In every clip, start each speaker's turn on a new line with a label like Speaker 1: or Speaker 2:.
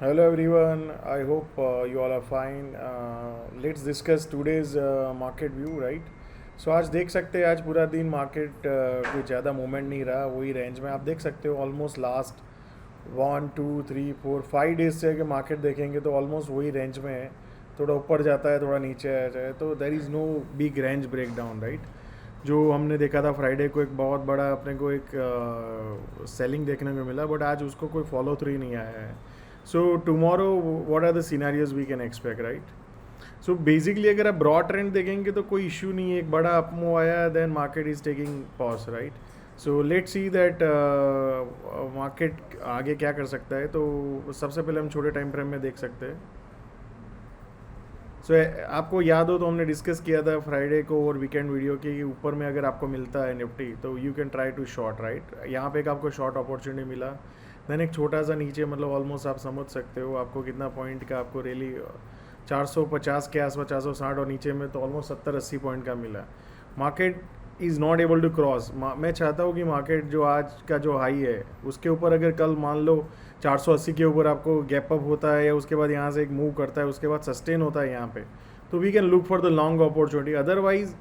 Speaker 1: Hello everyone, I hope you all are fine. Let's discuss today's market view, right? So आज देख सकते हैं आज पूरा दिन मार्केट कोई ज़्यादा मूवमेंट नहीं रहा, वही रेंज में आप देख सकते हो। ऑलमोस्ट लास्ट 1 2 3 4 5 डेज से अगर मार्केट देखेंगे तो ऑलमोस्ट वही रेंज में है। थोड़ा ऊपर जाता है, थोड़ा नीचे आ जाए, तो there is no big range break down, right. जो हमने देखा था फ्राइडे को एक बहुत बड़ा अपने को एक सेलिंग देखने को मिला, बट आज उसको कोई फॉलो थ्रू नहीं आया है। So tomorrow what are the scenarios we can expect, right. So basically अगर आप ब्रॉड ट्रेंड देखेंगे तो कोई इशू नहीं है, एक बड़ा अपमूव आया, then market is taking pause, right. So let's see that market आगे क्या कर सकता है। तो सबसे पहले हम छोटे टाइम फ्रेम में देख सकते हैं। सो आपको याद हो तो हमने डिस्कस किया था फ्राइडे को और वीकेंड वीडियो के कि ऊपर में अगर आपको मिलता है निफ्टी तो you can try to short, right. यहाँ पे एक आपको शॉर्ट अपॉर्चुनिटी मिला, देन एक छोटा सा नीचे, मतलब ऑलमोस्ट आप समझ सकते हो आपको कितना पॉइंट का आपको रैली 450 के आसपास, 460, और नीचे में तो ऑलमोस्ट 70-80 पॉइंट का मिला। Market is not able to cross. मैं चाहता हूँ कि मार्केट जो आज का जो हाई है उसके ऊपर अगर कल मान लो 480 के ऊपर आपको गैप अप होता है या उसके बाद यहाँ से एक मूव करता है, उसके बाद सस्टेन होता है यहाँ पे, तो we can look for the long opportunity. Otherwise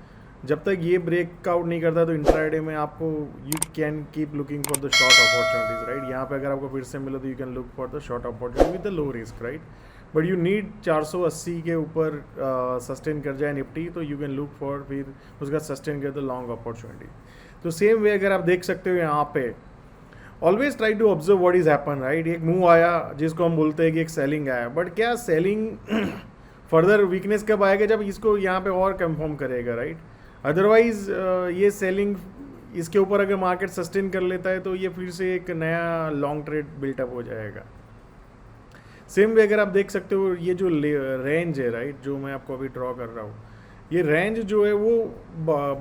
Speaker 1: जब तक ये ब्रेकआउट नहीं करता तो इंट्राडे में आपको you can keep looking for the short opportunities, right. यहाँ पे अगर आपको फिर से मिले तो you can look for the short opportunity with the low risk, right. But you need 480 के ऊपर सस्टेन कर जाए निफ्टी तो यू कैन लुक फॉर, फिर उसका सस्टेन कर द लॉन्ग अपॉर्चुनिटी। तो सेम वे अगर आप देख सकते हो यहाँ पे, always try to observe what is happen, right. एक मूव आया जिसको हम बोलते हैं कि एक सेलिंग आया, बट क्या सेलिंग फर्दर वीकनेस कब आएगा, जब इसको यहाँ पे और कंफर्म करेगा, राइट। अदरवाइज ये सेलिंग इसके ऊपर अगर मार्केट सस्टेन कर लेता है तो ये फिर से एक नया लॉन्ग ट्रेड बिल्टअप हो जाएगा। सेम वे अगर आप देख सकते हो ये जो रेंज है, राइट, जो मैं आपको अभी ड्रॉ कर रहा हूँ, ये रेंज जो है वो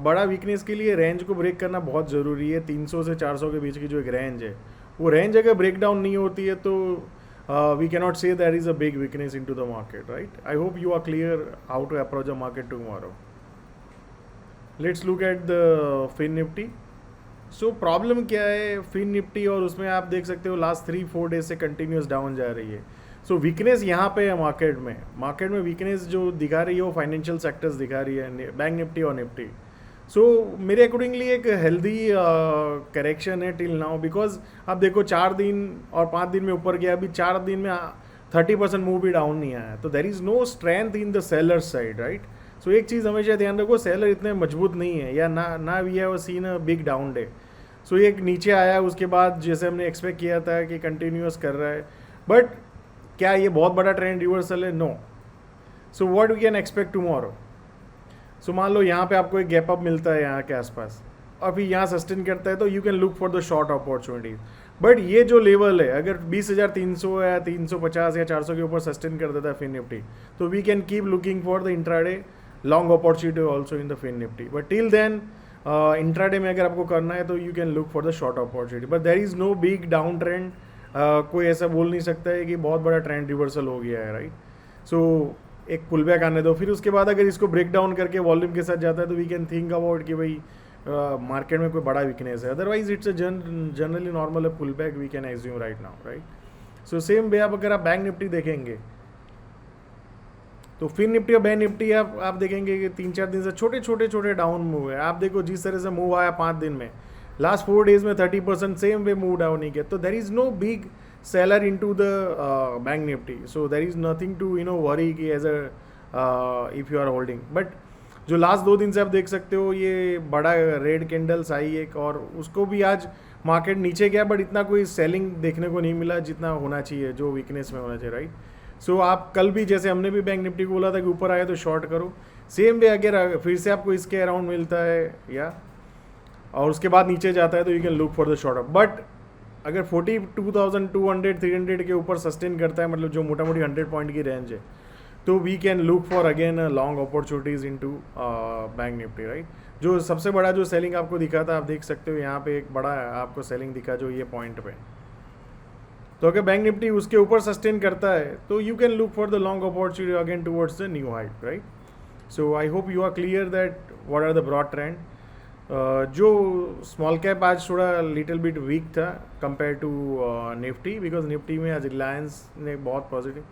Speaker 1: बड़ा वीकनेस के लिए रेंज को ब्रेक करना बहुत ज़रूरी है। 300 से 400 के बीच की जो एक रेंज है, वो रेंज अगर ब्रेक डाउन नहीं होती है तो we cannot say that is a big weakness in to the market, right. I hope you are clear how to approach the market tomorrow. Let's look at the fin Nifty. So problem क्या है fin Nifty, और उसमें आप देख सकते हो last 3-4 days से continuous down जा रही है। सो वीकनेस यहाँ पे है मार्केट में वीकनेस जो दिखा रही है वो फाइनेंशियल सेक्टर्स दिखा रही है, बैंक निफ्टी और निफ्टी। सो मेरे अकॉर्डिंगली एक हेल्दी करेक्शन है टिल नाउ, बिकॉज आप देखो 4 दिन और 5 दिन में ऊपर गया, अभी 4 दिन में 30% मूव भी डाउन नहीं आया, तो there is no strength in the sellers side, right. So एक चीज़ हमेशा ध्यान रखो, सेलर इतने मजबूत नहीं है, या ना we have seen a big down day. So एक नीचे आया, उसके बाद जैसे हमने एक्सपेक्ट किया था कि कंटिन्यूस कर रहा है, बट क्या ये बहुत बड़ा ट्रेंड रिवर्सल है? No. So what we can expect tomorrow. So मान लो यहाँ पे आपको एक गैप अप मिलता है यहाँ के आसपास, और फिर यहाँ सस्टेन करता है, तो you can look for the short opportunities. But ये जो लेवल है, अगर 20,300 या 350 या 400 के ऊपर सस्टेन कर देता है फिन निफ्टी, तो we can keep looking for the intraday long opportunity also in the fin Nifty. But till then intraday में अगर आपको करना है तो you can look for the short opportunity, but there is no big down trend. कोई ऐसा बोल नहीं सकता है कि बहुत बड़ा ट्रेंड रिवर्सल हो गया है, राइट। सो एक पुल बैक आने दो, फिर उसके बाद अगर इसको ब्रेक डाउन करके वॉल्यूम के साथ जाता है तो वी कैन थिंक अबाउट कि भाई मार्केट में कोई बड़ा वीकनेस है। Otherwise it's a generally normal pull back we can assume right now, right. So same way अगर आप बैंक निफ्टी देखेंगे तो फिन निफ्टी और बैंक निफ्टी आप देखेंगे कि 3-4 दिन से छोटे डाउन मूव है। आप देखो जिस तरह से मूव आया 5 दिन में, लास्ट 4 डेज में 30% सेम वे मूव डाउन नहीं किया, तो there is no big seller in to the bank Nifty. So there is nothing to worry कि as a if you are holding. But जो लास्ट 2 दिन से आप देख सकते हो ये बड़ा रेड कैंडल्स आई एक, और उसको भी आज मार्केट नीचे गया, बट इतना कोई सेलिंग देखने को नहीं मिला जितना होना चाहिए, जो वीकनेस में होना चाहिए, राइट। सो आप कल भी जैसे हमने भी बैंक निफ्टी को बोला था कि ऊपर आए तो शॉर्ट करो, सेम वे अगर फिर से आपको इसके अराउंड मिलता है या और उसके बाद नीचे जाता है तो you can look for the short up. But अगर 42,200-300 के ऊपर सस्टेन करता है, मतलब जो मोटा मोटी 100 पॉइंट की रेंज है, तो we can look for again long opportunities in to bank Nifty, right. जो सबसे बड़ा जो सेलिंग आपको दिखा था, आप देख सकते हो यहाँ पे एक बड़ा आपको सेलिंग दिखा जो ये पॉइंट पे, तो अगर बैंक निफ्टी उसके ऊपर सस्टेन करता है तो you can look for the long opportunity again towards the new height, right. So I hope you are clear that what are the broad trend. जो स्मॉल कैप आज थोड़ा लिटिल बिट वीक था compare to Nifty, because Nifty में आज रिलायंस ने बहुत positive.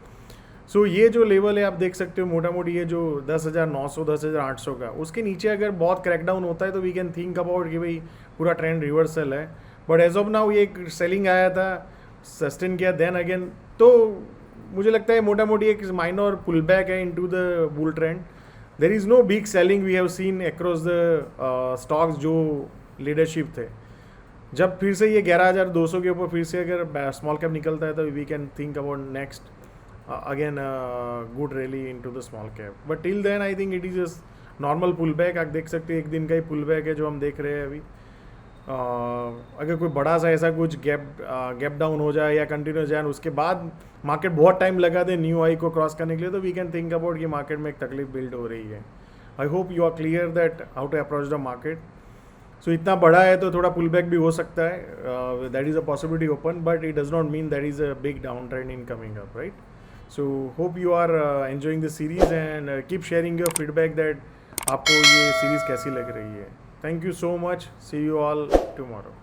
Speaker 1: सो ये जो लेवल है आप देख सकते हो मोटा मोटी ये जो 10,900 10,800 का, उसके नीचे अगर बहुत क्रैकडाउन होता है तो वी कैन थिंक अबाउट कि भाई पूरा ट्रेंड रिवर्सल है। बट एज ऑफ नाउ ये एक सेलिंग आया था, सस्टेन किया, देन अगेन तो मुझे लगता है मोटा मोटी एक माइनर पुल बैक है into the bull trend. There is no big selling we have seen across the stocks जो लीडरशिप थे। जब फिर से ये 11,200 के ऊपर फिर से अगर स्मॉल कैप निकलता है तो we can think about next again good rally into the small cap. But till then I think it is just normal pull back. आप देख सकते हैं एक दिन का ही पुल बैक है जो हम देख रहे हैं अभी। अगर कोई बड़ा सा ऐसा कुछ गैप डाउन हो जाए या कंटिन्यू जाए उसके बाद मार्केट बहुत टाइम लगा दे न्यू हाई को क्रॉस करने के लिए, तो वी कैन थिंक अबाउट कि मार्केट में एक तकलीफ बिल्ड हो रही है। I hope you are clear that how to approach the market. So इतना बड़ा है तो थोड़ा पुल बैक भी हो सकता है, that is a possibility open, but it does not mean that is a big down trend in coming up, right? So hope you are enjoying the series and keep sharing your feedback that आपको ये series कैसी लग रही है। Thank you so much, see you all tomorrow.